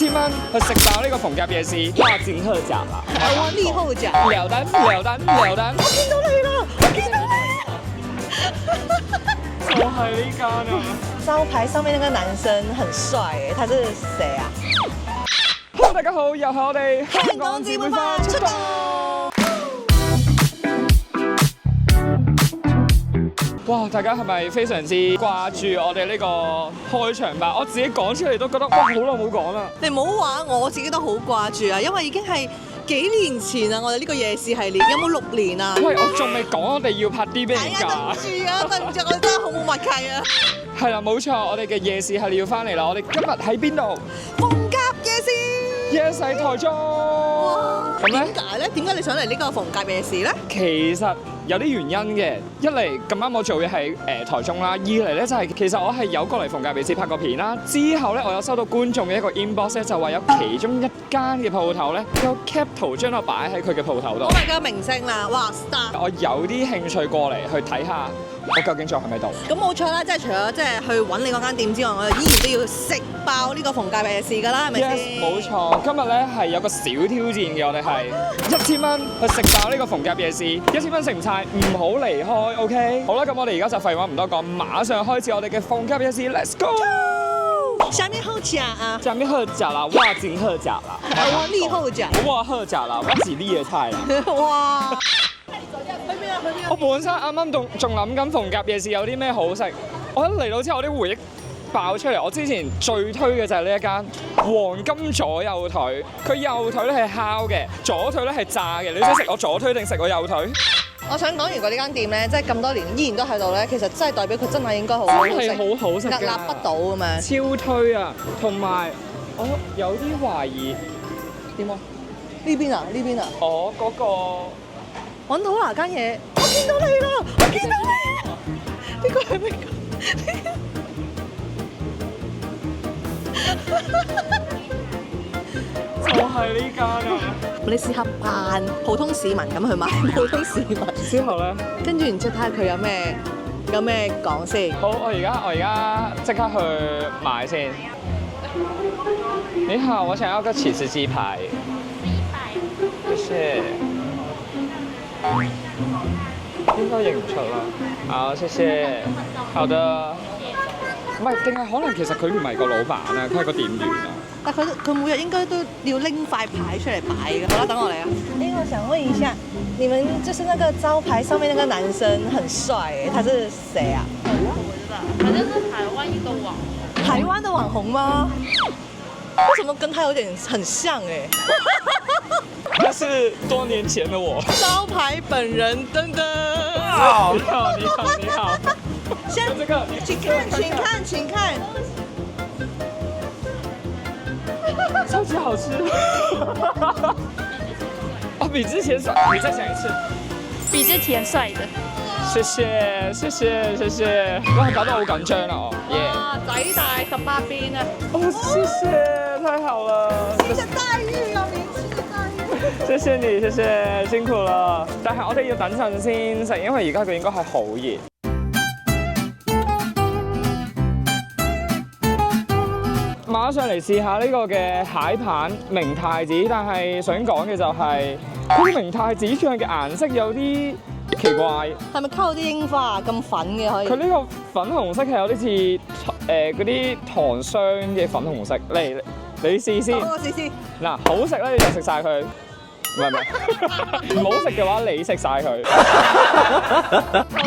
1000蚊去食飽呢個逢甲夜市，哇！戰特價啦！台灣立後獎，撩單，撩單，撩單！我見到你啦，我見到你。就係呢間啊！招牌上面那個男生很帥，他是誰啊？ Hello， 大家好，又係我哋香港姊妹花出動。哇！大家係咪非常之掛住我哋呢個開場白？我自己講出嚟都覺得哇，好耐冇講啦。你唔好話，我自己都好掛住啊，因為已經係幾年前啦，我哋呢個夜市系列有冇6年啊？喂，我仲未講我哋要拍啲咩㗎？對唔住啊，對唔住，我真係好冇默契啊！係啦，冇錯，我哋嘅夜市系列要翻嚟啦。我哋今日喺邊度？逢甲夜市。夜市台中。咁咧？點解咧？點解你想嚟呢個逢甲夜市咧？其實有啲原因嘅，一嚟咁啱我做嘢喺台中啦，二嚟咧就係其實我係有過嚟逢甲夜市拍過片啦。之後咧，我有收到觀眾嘅一個 inbox 咧，就話有其中一間嘅鋪頭咧，有 cap 圖將我擺喺佢嘅鋪頭度。我係個明星啦，哇 star！我有啲興趣過嚟去睇下，我究竟仲喺咪度？咁冇錯啦，即係除咗即係去揾你嗰間店之外，我哋依然都要食爆呢個逢甲夜市㗎啦，係咪先？ Yes， 冇錯。今日咧係有個小挑戰嘅，我哋係1000蚊去食爆呢個逢甲夜市，1000蚊食唔晒，唔好離開 ，OK？ 好啦，咁我哋而家就廢話唔多講，馬上開始我哋嘅逢甲夜市 ，Let's go！ 下面後甲啊，下面特價啦，哇！戰特價啦，台灣立後獎，哇！特價啦，哇！幾厲嘅菜啦！哇！去邊啊？去邊啊？我本身啱啱仲諗緊逢甲夜市有啲咩好食，我一嚟到之後，我啲回憶爆出嚟。我之前最推嘅就係呢一間黃金左右腿，佢右腿咧係烤嘅，左腿咧係炸嘅。你想食我左腿定食我右腿？我想講，如果呢間店咧，即係咁多年依然都喺度咧，其實真係代表佢真係應該好好食，真係好好食㗎，屹立不倒咁樣。超推啊！同埋我有啲懷疑點啊？呢邊啊？呢邊啊？我嗰個揾到啦間嘢，我見到你啦！我見到你！呢個係咩？就係呢間啊！你試下扮普通市民咁去買普通市民，之後咧，跟住然之後睇下佢有咩講先。好，我而家即刻去買先。你好，我想要個起司雞排。謝謝。應該認唔出啦。好，謝謝。好的。唔係，定係可能其實佢唔係個老闆啊，佢係個店員啊。但佢每日應該都要拎塊牌出嚟擺嘅。好啦，等我嚟啊！我想問一下，你們就是那個招牌上面那個男生很帥，他是誰啊？我知道，反正是台灣一個網紅。台灣的網紅嗎？為什麼跟他有點很像哎？那是多年前的我。招牌本人，噔噔。好，你好，你好，你好。先這個，請看，請看。超級好吃。哦，比之前帥，你再講一次。比之前帥的。謝謝，謝謝，謝謝。哇，搞到好緊張啦哦。哇，仔大18邊啊！哦，謝謝，太好了。謝謝待遇，有年輕的待遇。謝謝你，謝謝，辛苦啦。但係我哋要等陣先食，因為而家佢應該係好熱。馬上嚟試下呢個嘅蟹棒明太子，但係想講嘅就係佢明太子醬嘅顏色有啲奇怪。係咪溝啲櫻花啊？咁粉嘅可以？佢呢個粉紅色係有啲似嗰啲糖霜嘅粉紅色。嚟，你試先。我試試。嗱，好食咧你就食晒佢，唔係唔係。唔好食嘅話你食晒佢。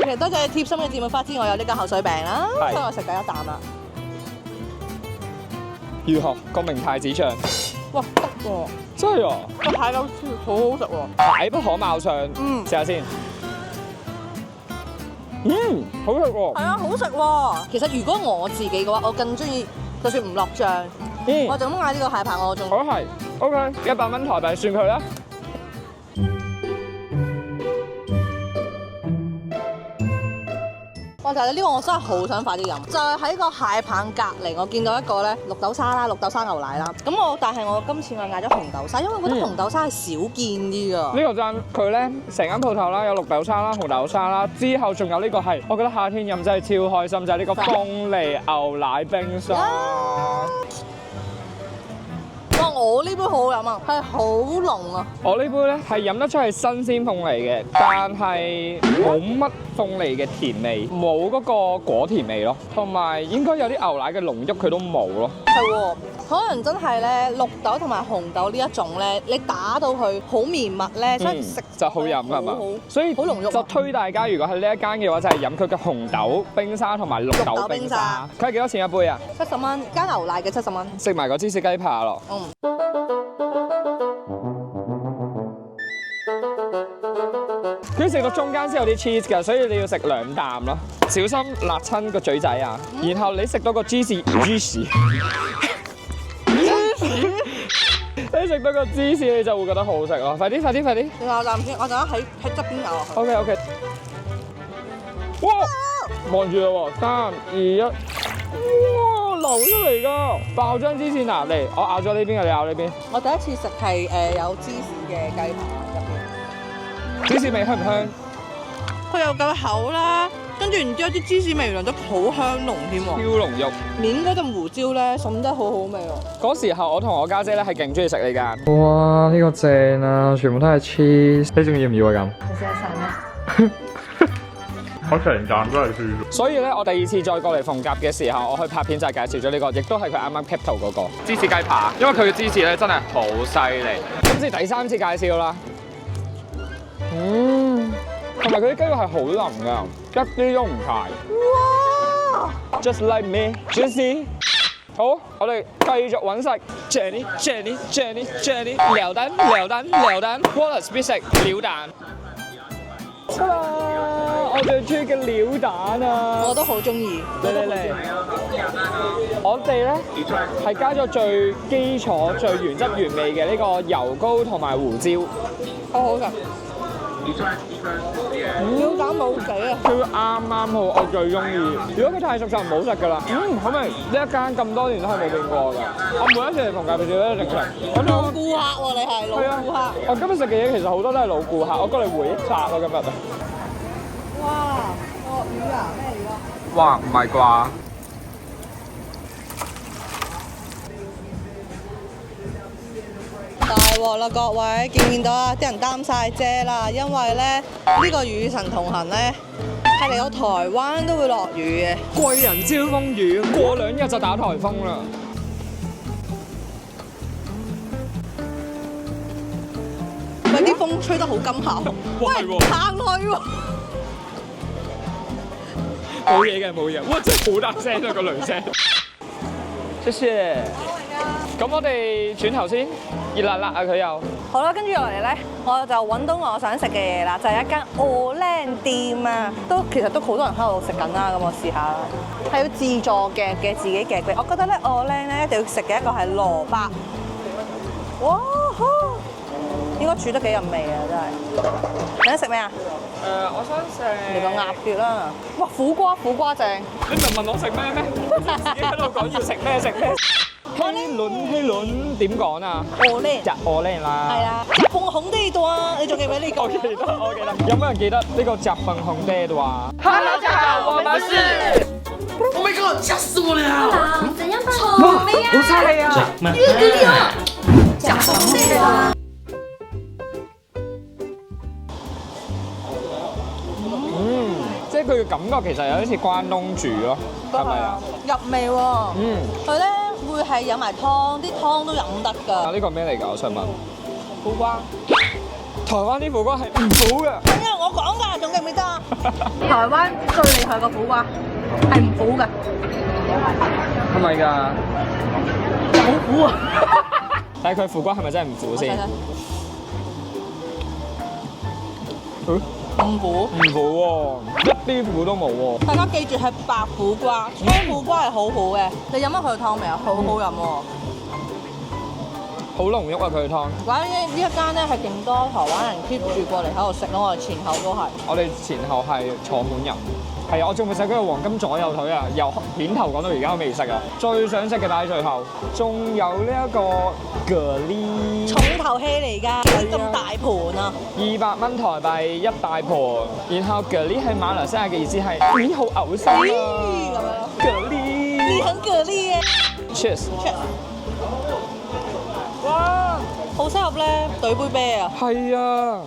OK，多謝貼心嘅節目花之外，有呢個口水餅啦，所以我食緊一啖啦。如何個明太子醬？哇，得喎！真係啊！個蟹柳絲好好食喎。蟹不可貌相。試下先。好食喎。係啊，好食喎。其實如果我自己嘅話，我更中意，就算唔落醬，我就咁嗌呢個蟹棒，我仲。我係 OK， 100蚊台幣算佢啦。哇！但係呢個我真係好想快啲飲，就係喺個蟹棒隔離，我見到一個咧綠豆沙啦、綠豆沙牛奶啦。但係我今次我嗌咗紅豆沙，因為我覺得紅豆沙係少見啲㗎。呢個真佢咧成間鋪頭啦，有綠豆沙啦、紅豆沙啦，之後仲有呢個係，我覺得夏天飲真係超開心，就係呢個鳳梨牛奶冰沙。我呢杯好好飲啊，係好濃啊。我呢杯咧係飲得出係新鮮鳳梨嘅，但係冇乜鳳梨嘅甜味，冇嗰個果甜味咯，同埋應該有啲牛奶嘅濃郁佢都冇咯。係喎，可能真係咧綠豆同埋紅豆呢一種咧，你打到佢好綿密咧，所以食就好飲係嘛好？所以好濃郁啊就推大家，如果喺呢一間嘅話，就係飲佢嘅紅豆冰沙同埋綠豆冰沙。佢係幾多錢一杯啊？ 70蚊，加牛奶嘅70蚊。食埋個芝士雞扒咯。嗯。佢食到中間先有啲 cheese 㗎，所以你要食2啖咯，小心辣親個嘴仔啊！然後你食到個芝士，你食到個芝士你就會覺得好好食咯！快啲！你咬啖先，我陣間喺側邊咬落去。 OK。哇！望住啦喎，3、2、1，哇！流出嚟㗎，爆張芝士嗱嚟，我咬咗呢邊嘅，你咬呢邊。我第一次食係有芝士嘅雞扒入邊。芝士味香唔香？佢又夠厚啦，跟住然之後啲芝士味原來都好香濃添超喎。濃郁。面嗰陣胡椒咧餸得好好味喎。嗰時候我同我家姐咧係勁中意食呢間。哇！呢個正啊，全部都係 cheese。你仲要唔要啊咁？你食得晒咩？我成站都係輸。所以咧，我第2次再過嚟鳳甲嘅時候，我去拍片就係介紹咗呢個，亦都係佢啱啱 cap 圖嗰個芝士雞扒，因為佢嘅芝士咧真係好犀利。今次第3次介紹啦。同埋佢啲雞肉係好腍㗎，一啲都唔柴。哇 ！Just like me, juicy。好，我哋繼續揾食。Jenny，撩蛋，Wallace 必食鳥蛋。出啦！我最中意嘅鳥蛋啊！我都好中意。嚟！我哋咧係加咗最基礎、最原汁原味嘅呢個油膏同埋胡椒，好好食。鳥蛋冇死啊！佢啱好，我最中意。如果佢太熟就唔好食㗎啦。好味！呢一間咁多年都係冇變過㗎。我每一次嚟鳳甲，佢哋都一定食。咁老顧客喎，你係老顧客。我今日食嘅嘢其實好多都係老顧客，我過嚟回憶殺咯今日。哇！鱷魚啊？咩魚啊？哇！唔係啩？大鑊啦，各位見唔見到啊？啲人擔晒遮啦，因為咧呢個與神同行咧係嚟到台灣都會落雨嘅。貴人招風雨，過2日就打颱風啦。喂，啲風吹得好金口，喂，行去喎。冇嘢嘅，冇嘢。哇！真係好大聲啊個雷聲。謝謝。咁我哋轉頭先，熱辣辣啊佢又。好啦，跟住落嚟咧，我就揾到我想食嘅嘢啦，就係一間鵝靚店啊，其實都好多人喺度食緊啦，咁我試下啦。係要自助嘅自己夾嘅。我覺得咧鵝靚咧一定要食嘅一個係蘿蔔。哇！應該煮得幾入味啊，真係。你想食咩啊？我想食嚟個鴨血啦。哇！苦瓜正。你唔係問我食咩咩？自己喺度講要食咩食咩。希倫點講啊？鵝靚。鵝靚啦。係啦。鳳紅地段，你仲記唔記得呢個？我記得。有冇人記得呢個夾粉紅爹段？Hello，大家好，我們是。Oh my god！嚇死我了！怎樣辦？哇，好犀利啊！假紅爹段。即係佢嘅感覺其實有啲似關東煮咯，係咪啊？入味喎。佢咧會係飲埋湯，啲湯都飲得㗎。呢個咩嚟㗎？我想問。苦瓜。台灣啲苦瓜係唔苦嘅。係啊，我講㗎，仲記唔記得啊？台灣最厲害嘅苦瓜係唔苦㗎。係咪㗎？好苦啊！但係佢苦瓜係咪真係唔苦先？唔苦，唔苦喎，一啲苦都冇喎。大家記住係白苦瓜，青苦瓜係好好嘅。你飲咗佢嘅湯未啊？好好飲喎。好濃郁啊！佢嘅湯。或者呢一間咧係勁多台灣人 keep 住過嚟喺度食咯，我哋前後都係。我哋前後係坐滿人。係啊，我仲未食嗰個黃金左右腿啊！由片頭講到而家都未食啊！最想食嘅擺喺最後，仲有呢一個蛤蜊。重頭戲嚟㗎，咁大盤啊！200蚊台幣一大盤，然後蛤蜊喺馬來西亞嘅意思係你好嘔心啊！蛤蜊，你很蛤蜊耶！ Cheers！ 哇！好適合咧兌杯啤啊！係啊，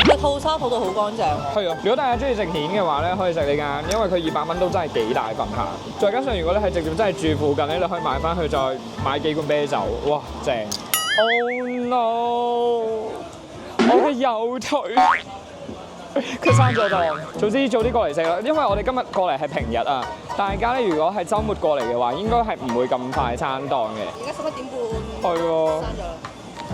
個套沙吐到好乾淨喎。係啊！如果大家中意食蜆嘅話咧，可以食呢間，因為佢200蚊都真係幾大份下。再加上如果你係直接真係住附近咧，你可以買翻去再買幾罐啤酒，哇正 ！Oh no！我嘅右腿。佢閂咗檔，總之早啲過嚟食啦。因為我哋今日過嚟係平日啊，大家咧如果係週末過嚟嘅話，應該係唔會咁快閂檔嘅。而家11點半。係喎。閂咗啦。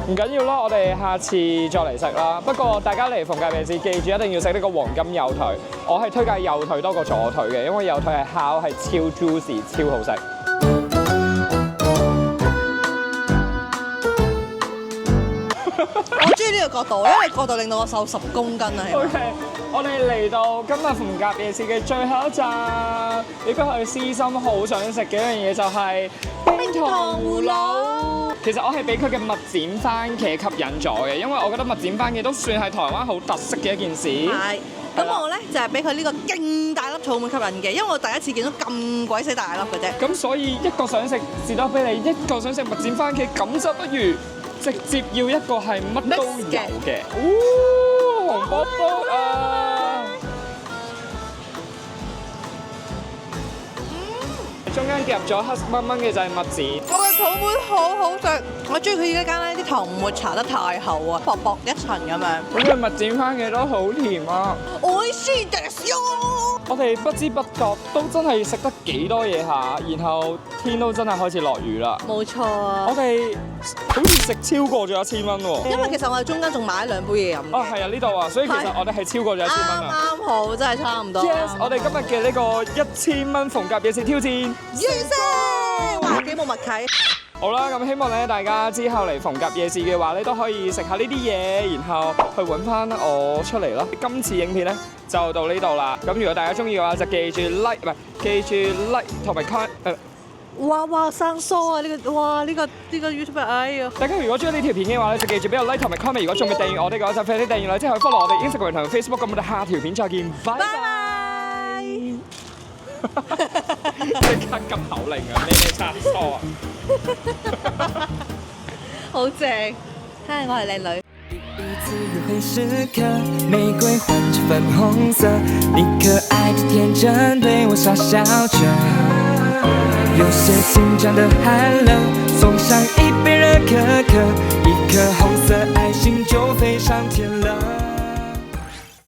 唔緊要啦，我哋下次再嚟食啦。不過大家嚟逢甲夜市，記住一定要食呢個黃金右腿。我係推介右腿多過左腿嘅，因為右腿係烤係超 juicy， 超好食。我中意呢個角度，因為角度令到我瘦10公斤啊！係咪 OK， 我哋嚟到今日逢甲夜市嘅最後一站，亦都係私心好想食嘅一樣嘢，就係冰糖葫蘆。其實我係俾佢嘅蜜餞番茄吸引咗嘅，因為我覺得蜜餞番茄都算係台灣好特色嘅一件事。係。咁我咧就係俾佢呢個勁大粒草莓吸引嘅，因為我第一次見到咁鬼死大粒嘅啫。咁所以一個想食士多啤梨，一個想食蜜餞番茄，咁就不如直接要一個係乜都有嘅。紅卜卜啊！中間夾咗黑掹掹嘅就係蜜餞。我嘅草莓好好食，我中意佢呢間咧啲糖唔會搽得太厚啊，薄薄一層咁樣。咁佢蜜餞番茄都好甜啊！我係ですよ。我哋不知不覺都真係食得幾多嘢下，然後天都真係開始落雨啦。冇錯啊我！哋好似食超過咗1000蚊喎。因為其實我哋中間仲買咗2杯嘢飲。哦，係啊，呢度啊，所以其實我哋係超過咗1000蚊啊。啱好，真係差唔多。 Yes， 我哋今日嘅呢個1000蚊逢甲夜市挑戰完成，哇，幾冇默契。好啦，咁希望咧大家之後嚟逢甲夜市嘅話咧，都可以食下呢啲嘢，然後去揾翻我出嚟咯。今次影片咧就到呢度啦。咁如果大家中意嘅話，就記住 like 唔係記住 like 同埋 comment。哇生疏啊！呢個 YouTube 哎呀〜大家如果中意呢條片嘅話咧，就記住俾個 like 同埋 comment。如果仲未訂閱我哋嘅話，就快啲訂閱啦，即係可以 follow 我哋 Instagram 同 Facebook。咁我哋下條片再見，拜拜。即刻急口令啊！咩差錯啊！好正，嗨，我係靚女。第一次約會時刻，玫瑰換成粉紅色，你可愛的天真對我傻笑着，有些緊張的寒冷，送上一杯熱可可，一顆紅色愛心就飛上天了。